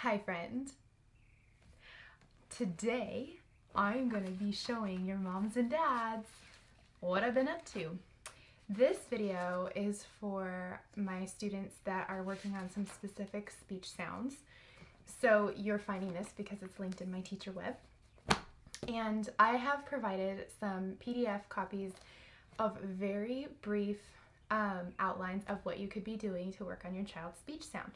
Hi friend. Today I'm going to be showing your moms and dads what I've been up to. This video is for my students that are working on some specific speech sounds. So you're finding this because it's linked in my teacher web. And I have provided some PDF copies of very brief outlines of what you could be doing to work on your child's speech sound.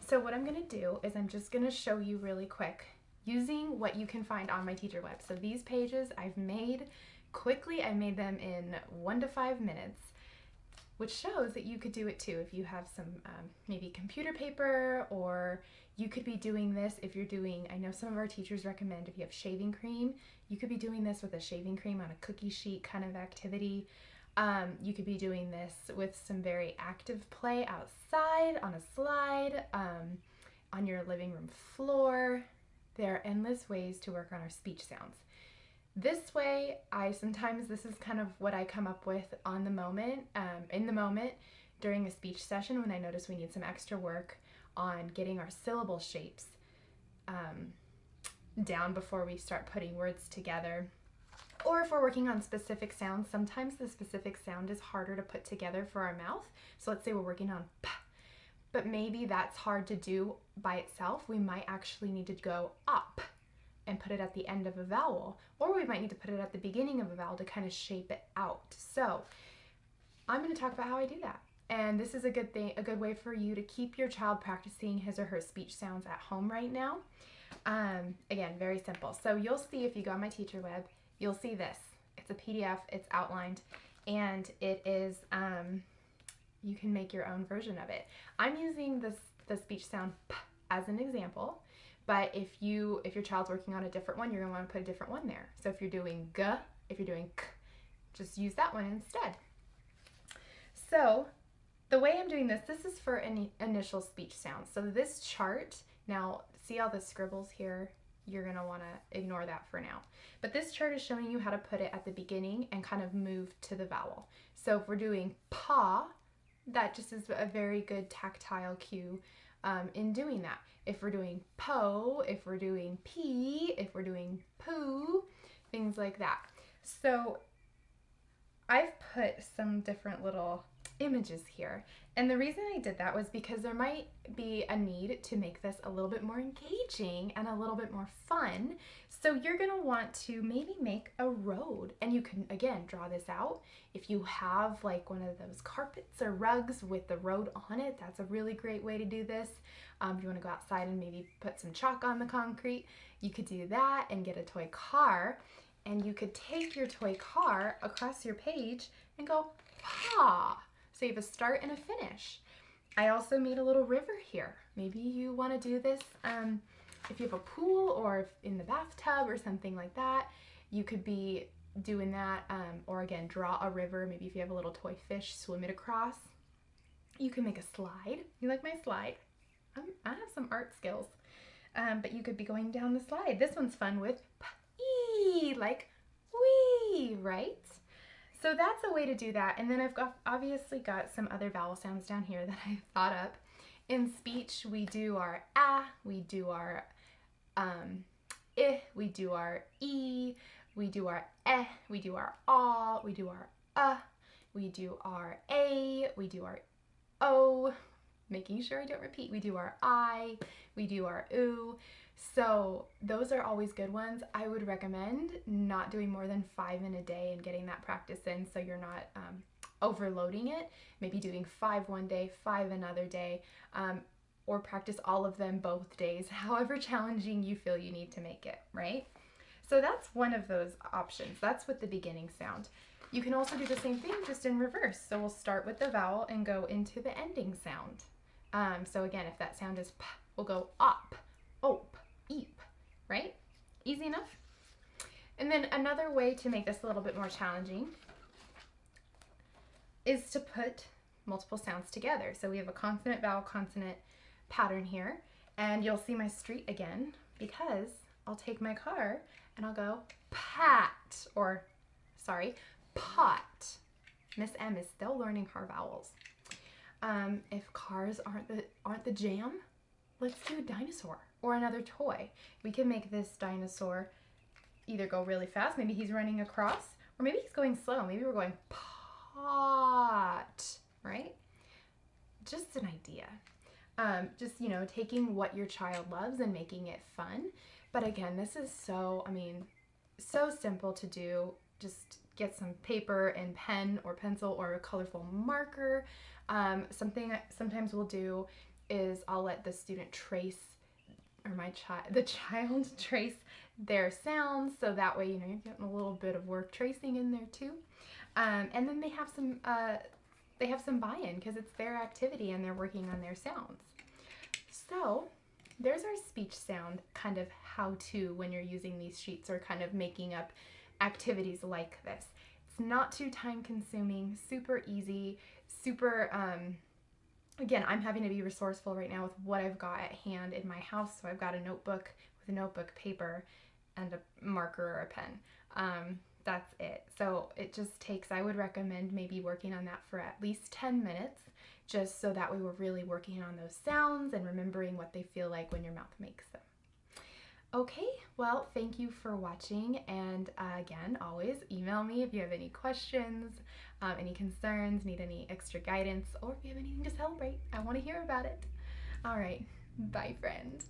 So what I'm going to do is I'm just going to show you really quick using what you can find on my teacher web. So these pages I've made quickly. I made them in 1 to 5 minutes, which shows that you could do it too if you have some maybe computer paper, or you could be doing this if you're doing, I know some of our teachers recommend if you have shaving cream, you could be doing this with a shaving cream on a cookie sheet kind of activity. You could be doing this with some very active play outside, on a slide, on your living room floor. There are endless ways to work on our speech sounds. This way, this is kind of what I come up with on the moment, in the moment during a speech session when I notice we need some extra work on getting our syllable shapes down before we start putting words together. Or if we're working on specific sounds, sometimes the specific sound is harder to put together for our mouth. So let's say we're working on p, but maybe that's hard to do by itself. We might actually need to go up and put it at the end of a vowel, or we might need to put it at the beginning of a vowel to kind of shape it out. So I'm going to talk about how I do that. And this is a good way for you to keep your child practicing his or her speech sounds at home right now. Again, very simple. So you'll see if you go on my teacher web, you'll see this. It's a PDF, it's outlined, and it is, you can make your own version of it. I'm using the speech sound p as an example, but if your child's working on a different one, you're gonna wanna put a different one there. So if you're doing g, if you're doing k, just use that one instead. So the way I'm doing this is for any initial speech sounds. So this chart, now see all the scribbles here? You're gonna wanna ignore that for now. But this chart is showing you how to put it at the beginning and kind of move to the vowel. So if we're doing pa, that just is a very good tactile cue in doing that. If we're doing po, if we're doing pee, if we're doing poo, things like that. So I've put some different little images here. And the reason I did that was because there might be a need to make this a little bit more engaging and a little bit more fun. So you're gonna want to maybe make a road, and you can, again, draw this out. If you have like one of those carpets or rugs with the road on it, that's a really great way to do this. If you wanna go outside and maybe put some chalk on the concrete, you could do that and get a toy car, and you could take your toy car across your page and go, pa. So you have a start and a finish. I also made a little river here. Maybe you want to do this if you have a pool or in the bathtub or something like that. You could be doing that, or again, draw a river. Maybe if you have a little toy fish, swim it across. You can make a slide. You like my slide? I have some art skills, but you could be going down the slide. This one's fun with p-e, like wee, right? So that's a way to do that. And then I've obviously got some other vowel sounds down here that I thought up. In speech, we do our a, we do our I, we do our e, we do our eh, we do our ah, we do our we do our a, we do our o, making sure I don't repeat. We do our I, we do our oo. So those are always good ones. I would recommend not doing more than 5 in a day and getting that practice in so you're not overloading it. Maybe doing 5 one day, 5 another day, or practice all of them both days, however challenging you feel you need to make it, right? So that's one of those options. That's with the beginning sound. You can also do the same thing just in reverse. So we'll start with the vowel and go into the ending sound. So again, if that sound is p, we'll go op, op, eep, right? Easy enough? And then another way to make this a little bit more challenging is to put multiple sounds together. So we have a consonant, vowel, consonant pattern here, and you'll see my street again because I'll take my car and I'll go pat, or sorry, pot. Miss M is still learning her vowels. If cars aren't the jam, let's do a dinosaur or another toy. We can make this dinosaur either go really fast, maybe he's running across, or maybe he's going slow. Maybe we're going pot, right? Just an idea. Just, you know, taking what your child loves and making it fun. But again, this is so, I mean, so simple to do. Just get some paper and pen or pencil or a colorful marker. Something sometimes we'll do is I'll let the student trace, or the child trace their sounds, so that way, you know, you're getting a little bit of work tracing in there too. And then they have some buy-in because it's their activity and they're working on their sounds. So there's our speech sound kind of how-to when you're using these sheets or kind of making up activities like this. It's not too time-consuming, super easy, super, again, I'm having to be resourceful right now with what I've got at hand in my house. So I've got a notebook with a notebook paper and a marker or a pen. That's it. So it just takes, I would recommend maybe working on that for at least 10 minutes, just so that way we're really working on those sounds and remembering what they feel like when your mouth makes them. Okay, well, thank you for watching, and again, always email me if you have any questions, any concerns, need any extra guidance, or if you have anything to celebrate. I want to hear about it. All right, bye, friend.